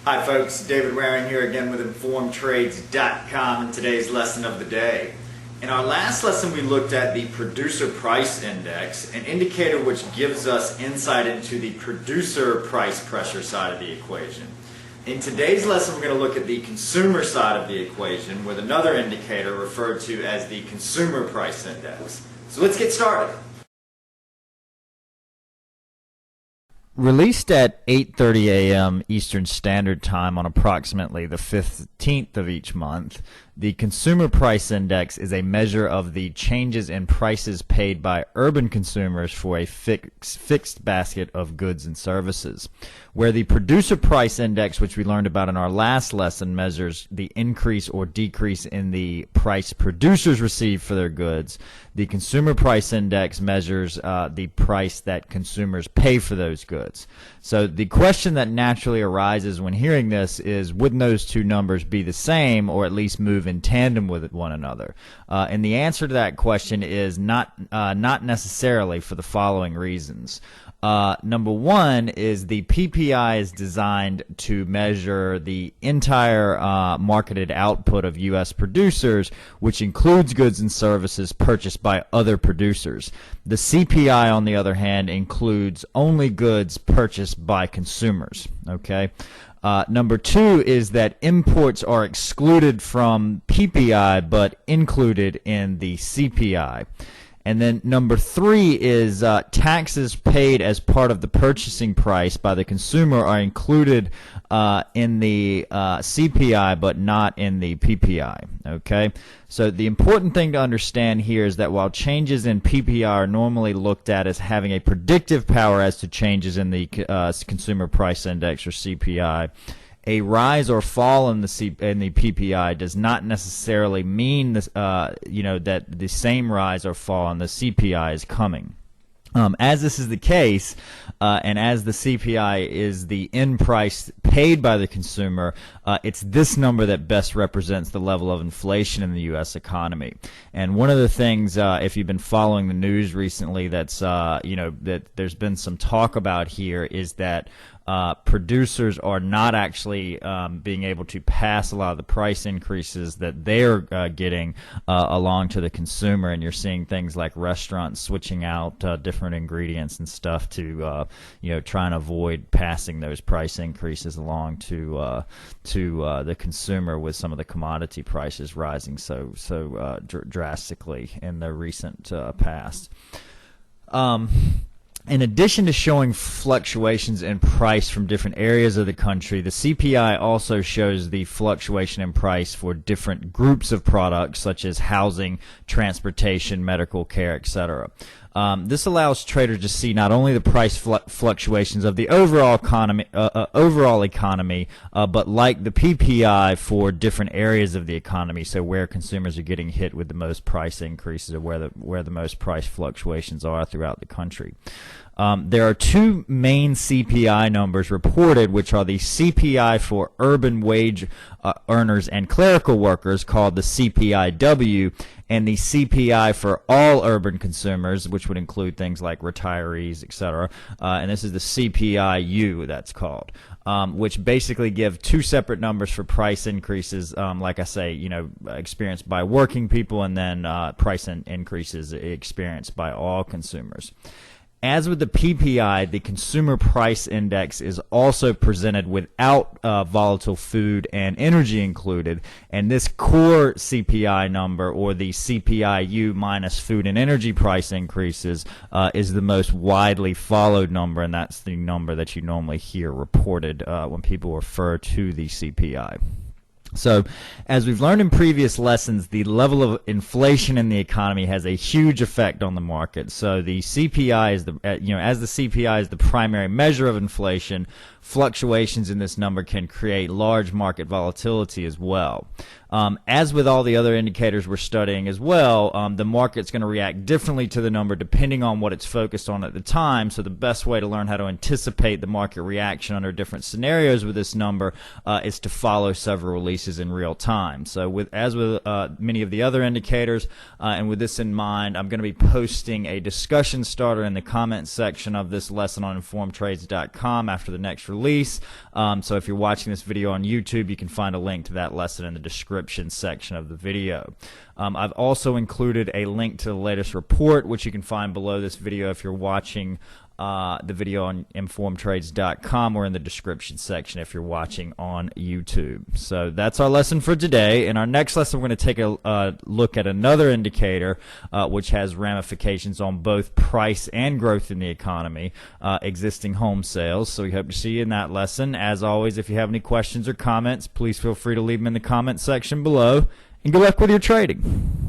Hi folks, David Waring here again with InformedTrades.com and today's lesson of the day. In our last lesson we looked at the Producer Price Index, an indicator which gives us insight into the producer price pressure side of the equation. In today's lesson we're going to look at the consumer side of the equation with another indicator referred to as the Consumer Price Index. So let's get started. Released at 8:30 a.m. Eastern Standard Time on approximately the 15th of each month, the Consumer Price Index is a measure of the changes in prices paid by urban consumers for a fixed basket of goods and services. Where the Producer Price Index, which we learned about in our last lesson, measures the increase or decrease in the price producers receive for their goods, the Consumer Price Index measures the price that consumers pay for those goods. So the question that naturally arises when hearing this is, wouldn't those two numbers be the same or at least move in tandem with one another? And the answer to that question is not necessarily, for the following reasons. Number one is the PPI is designed to measure the entire marketed output of U.S. producers, which includes goods and services purchased by other producers. The CPI, on the other hand, includes only goods purchased by consumers. Okay. Number two is that imports are excluded from PPI but included in the CPI. And then number three is taxes paid as part of the purchasing price by the consumer are included in the CPI but not in the PPI. Okay, so the important thing to understand here is that while changes in PPI are normally looked at as having a predictive power as to changes in the Consumer Price Index or CPI, a rise or fall in the PPI does not necessarily mean this, that the same rise or fall in the CPI is coming. As this is the case, and as the CPI is the end price paid by the consumer, it's this number that best represents the level of inflation in the U.S. economy. And one of the things, if you've been following the news recently, that's that there's been some talk about here is that producers are not actually being able to pass a lot of the price increases that they're getting along to the consumer, and you're seeing things like restaurants switching out different ingredients and stuff to try and avoid passing those price increases along to the consumer, with some of the commodity prices rising so drastically in the recent past. In addition to showing fluctuations in price from different areas of the country, the CPI also shows the fluctuation in price for different groups of products such as housing, transportation, medical care, etc. This allows traders to see not only the price fluctuations of the overall economy, but like the PPI for different areas of the economy, so where consumers are getting hit with the most price increases or where the most price fluctuations are throughout the country. There are two main CPI numbers reported, which are the CPI for urban wage earners and clerical workers, called the CPI-W, and the CPI for all urban consumers, which would include things like retirees, etc. And this is the CPI-U, that's called, which basically give two separate numbers for price increases, like I say, experienced by working people, and then price increases experienced by all consumers. As with the PPI, the Consumer Price Index is also presented without volatile food and energy included, and this core CPI number, or the CPI-U minus food and energy price increases, is the most widely followed number, and that's the number that you normally hear reported when people refer to the CPI. So, as we've learned in previous lessons, the level of inflation in the economy has a huge effect on the market. So the CPI is as the CPI is the primary measure of inflation, fluctuations in this number can create large market volatility as well. As with all the other indicators we're studying as well, the market's going to react differently to the number depending on what it's focused on at the time. So the best way to learn how to anticipate the market reaction under different scenarios with this number is to follow several releases increases in real time. So with many of the other indicators, and with this in mind, I'm going to be posting a discussion starter in the comments section of this lesson on informedtrades.com after the next release. So if you're watching this video on YouTube, you can find a link to that lesson in the description section of the video. I've also included a link to the latest report, which you can find below this video if you're watching the video on informedtrades.com, or in the description section if you're watching on YouTube. So that's our lesson for today. In our next lesson, we're going to take a look at another indicator which has ramifications on both price and growth in the economy, existing home sales. So we hope to see you in that lesson. As always, if you have any questions or comments, please feel free to leave them in the comment section below. And good luck with your trading.